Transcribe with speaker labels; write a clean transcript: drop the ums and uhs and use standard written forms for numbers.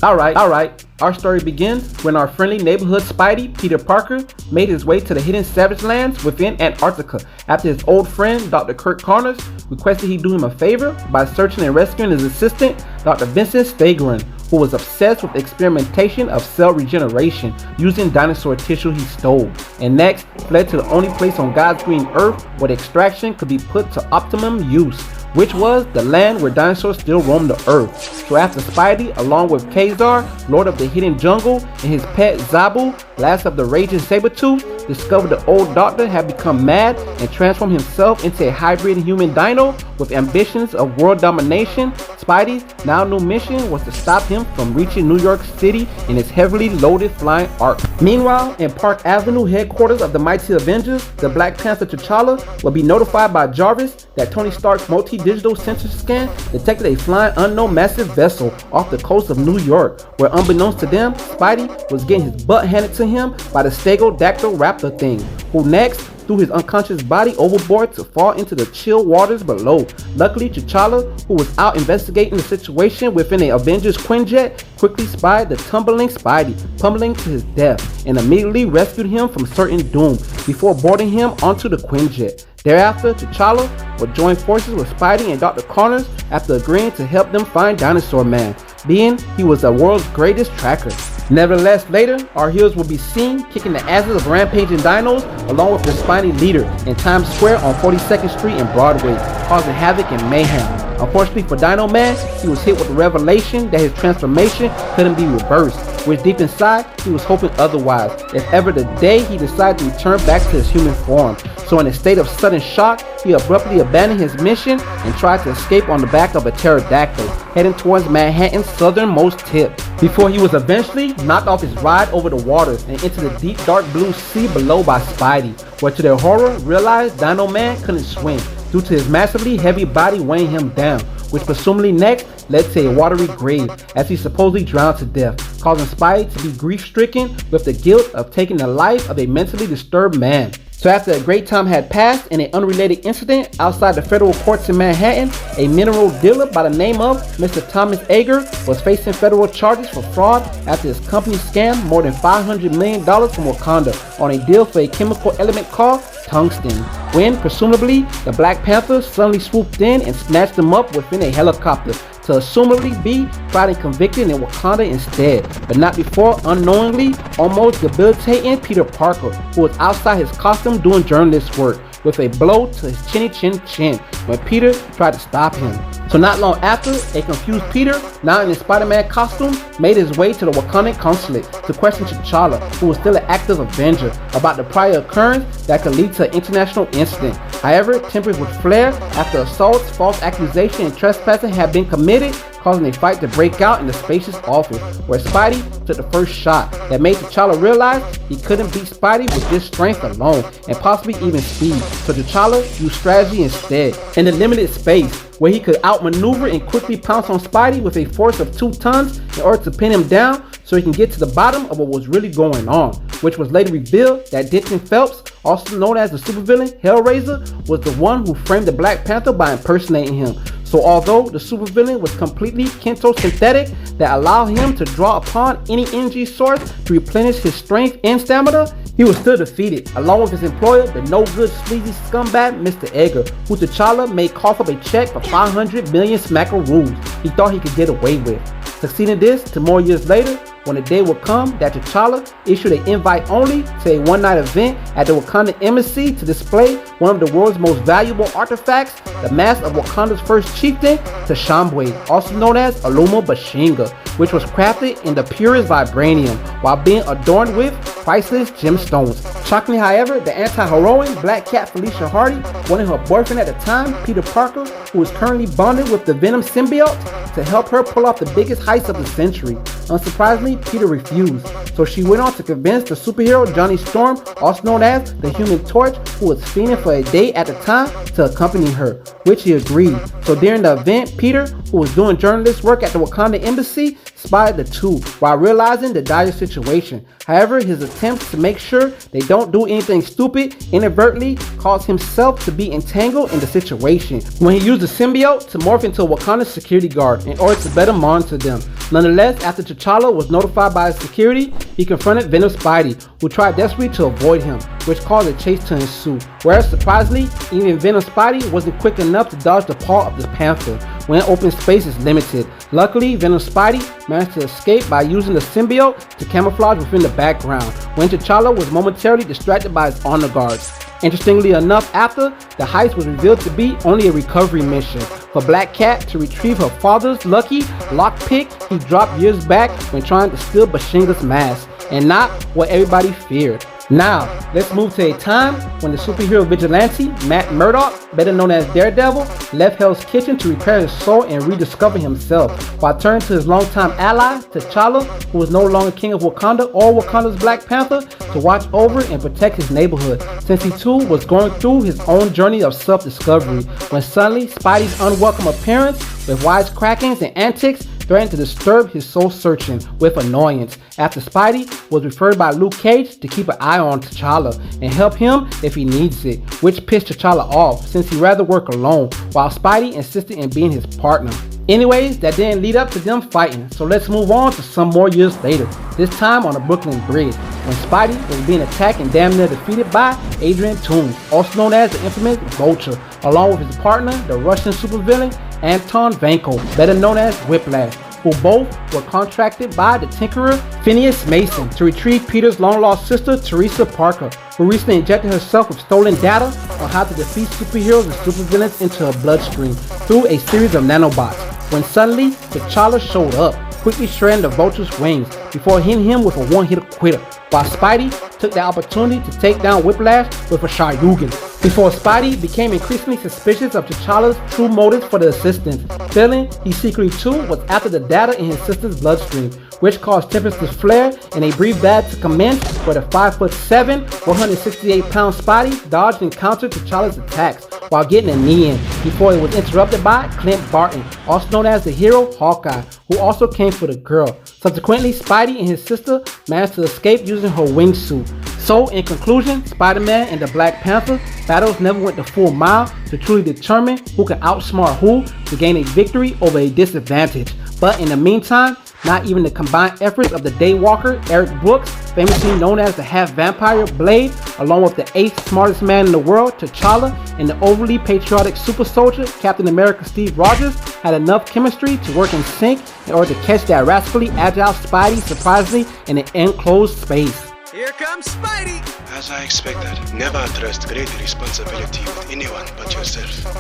Speaker 1: Alright. Our story begins when our friendly neighborhood Spidey, Peter Parker, made his way to the hidden savage lands within Antarctica after his old friend, Dr. Kirk Connors, requested he do him a favor by searching and rescuing his assistant, Dr. Vincent Stegron, who was obsessed with experimentation of cell regeneration using dinosaur tissue he stole, and next fled to the only place on God's green earth where the extraction could be put to optimum use, which was the land where dinosaurs still roam the earth. So after Spidey, along with Kazar, Lord of the Hidden Jungle, and his pet Zabu, last of the Raging Sabretooth, discovered the old doctor had become mad and transformed himself into a hybrid human dino with ambitions of world domination, Spidey's now new mission was to stop him from reaching New York City in his heavily loaded flying arc. Meanwhile, in Park Avenue, headquarters of the mighty Avengers, the Black Panther T'Challa will be notified by Jarvis that Tony Stark's multi-digital sensor scan detected a flying unknown massive vessel off the coast of New York, where unbeknownst to them, Spidey was getting his butt handed to him by the Stegodactyl raptor thing, who next threw his unconscious body overboard to fall into the chill waters below. Luckily, T'Challa, who was out investigating the situation within a Avengers Quinjet, quickly spied the tumbling Spidey, pummeling to his death, and immediately rescued him from certain doom before boarding him onto the Quinjet. Thereafter, T'Challa would join forces with Spidey and Dr. Connors after agreeing to help them find Dinosaur Man, being he was the world's greatest tracker. Nevertheless, later, our heroes will be seen kicking the asses of rampaging dinos along with their spiny leader in Times Square on 42nd Street and Broadway, causing havoc and mayhem. Unfortunately for Dino Man, he was hit with the revelation that his transformation couldn't be reversed, which deep inside, he was hoping otherwise, if ever the day he decided to return back to his human form. So in a state of sudden shock, he abruptly abandoned his mission and tried to escape on the back of a pterodactyl, heading towards Manhattan's southernmost tip, before he was eventually knocked off his ride over the waters and into the deep dark blue sea below by Spidey, where to their horror realized Dino Man couldn't swim due to his massively heavy body weighing him down, which presumably next led to a watery grave as he supposedly drowned to death, causing Spidey to be grief-stricken with the guilt of taking the life of a mentally disturbed man. So after a great time had passed in an unrelated incident outside the federal courts in Manhattan, a mineral dealer by the name of Mr. Thomas Ager was facing federal charges for fraud after his company scammed more than $500 million from Wakanda on a deal for a chemical element called tungsten, when presumably the Black Panther suddenly swooped in and snatched him up within a helicopter to assumably be tried and convicted in Wakanda instead, but not before unknowingly almost debilitating Peter Parker, who was outside his costume doing journalist work, with a blow to his chinny chin when Peter tried to stop him. So not long after, a confused Peter, now in his Spider-Man costume, made his way to the Wakandan consulate to question T'Challa, who was still an active Avenger, about the prior occurrence that could lead to an international incident. However, tempers would flare after assaults, false accusation, and trespassing had been committed, causing a fight to break out in the spacious office, where Spidey took the first shot that made T'Challa realize he couldn't beat Spidey with just strength alone, and possibly even speed. So T'Challa used strategy instead. In the limited space, where he could outmaneuver and quickly pounce on Spidey with a force of 2 tons in order to pin him down so he can get to the bottom of what was really going on, which was later revealed that Denton Phelps, also known as the supervillain Hellraiser, was the one who framed the Black Panther by impersonating him. So although the supervillain was completely synthetic that allowed him to draw upon any energy source to replenish his strength and stamina, he was still defeated, along with his employer, the no-good sleazy scumbag Mr. Edgar, who T'Challa made cough up a check for 500 million smackaroos he thought he could get away with. Succeeding this to more years later, when the day would come that T'Challa issued an invite only to a one-night event at the Wakandan embassy to display one of the world's most valuable artifacts, the mask of Wakanda's first chieftain, T'Chambwe, also known as Aluma Bashinga, which was crafted in the purest vibranium while being adorned with priceless gemstones. Shockingly, however, the anti-heroine Black Cat Felicia Hardy wanted her boyfriend at the time, Peter Parker, who is currently bonded with the Venom symbiote, to help her pull off the biggest heist of the century. Unsurprisingly, Peter refused, so she went on to convince the superhero Johnny Storm, also known as the Human Torch, who was fiending for a date at the time, to accompany her, which he agreed. So during the event, Peter, who was doing journalist work at the Wakanda embassy, spied the two while realizing the dire situation. However, his attempts to make sure they don't do anything stupid inadvertently caused himself to be entangled in the situation when he used used the symbiote to morph into a Wakandan security guard in order to better monitor them. Nonetheless, after T'Challa was notified by his security, he confronted Venom Spidey, who tried desperately to avoid him, which caused a chase to ensue. Whereas surprisingly, even Venom Spidey wasn't quick enough to dodge the paw of the Panther, when open space is limited. Luckily, Venom Spidey managed to escape by using the symbiote to camouflage within the background, when T'Challa was momentarily distracted by his honor guards. Interestingly enough, after, the heist was revealed to be only a recovery mission for Black Cat to retrieve her father's lucky lockpick he dropped years back when trying to steal Bashinga's mask, and not what everybody feared. Now, let's move to a time when the superhero vigilante, Matt Murdock, better known as Daredevil, left Hell's Kitchen to repair his soul and rediscover himself, while turning to his longtime ally, T'Challa, who was no longer king of Wakanda or Wakanda's Black Panther, to watch over and protect his neighborhood, since he too was going through his own journey of self-discovery, when suddenly Spidey's unwelcome appearance with wisecrackings and antics threatened to disturb his soul searching with annoyance, after Spidey was referred by Luke Cage to keep an eye on T'Challa and help him if he needs it, which pissed T'Challa off since he'd rather work alone, while Spidey insisted in being his partner. Anyways, that didn't lead up to them fighting, so let's move on to some more years later, this time on the Brooklyn Bridge, when Spidey was being attacked and damn near defeated by Adrian Toomes, also known as the infamous Vulture, along with his partner, the Russian supervillain Anton Vanko, better known as Whiplash, who both were contracted by the Tinkerer Phineas Mason to retrieve Peter's long-lost sister Teresa Parker, who recently injected herself with stolen data on how to defeat superheroes and supervillains into her bloodstream through a series of nanobots, when suddenly T'Challa showed up, quickly shredding the Vulture's wings before hitting him with a one-hit quitter, while Spidey took the opportunity to take down Whiplash with a Shoryuken, before Spidey became increasingly suspicious of T'Challa's true motives for the assistance, feeling he secretly too was after the data in his sister's bloodstream, which caused tempers to flare and a brief battle to commence where the 5'7", 168-pound Spidey dodged and countered T'Challa's attacks while getting a knee in before it was interrupted by Clint Barton, also known as the hero Hawkeye, who also came for the girl. Subsequently, Spidey and his sister managed to escape using her wingsuit. So, in conclusion, Spider-Man and the Black Panther battles never went the full mile to truly determine who can outsmart who to gain a victory over a disadvantage. But in the meantime, not even the combined efforts of the Daywalker, Eric Brooks, famously known as the half-vampire Blade, along with the 8th smartest man in the world, T'Challa, and the overly patriotic super soldier, Captain America Steve Rogers, had enough chemistry to work in sync in order to catch that rascally agile Spidey surprisingly in an enclosed space.
Speaker 2: Here comes Spidey!
Speaker 3: As I expected, never trust great responsibility with anyone but yourself.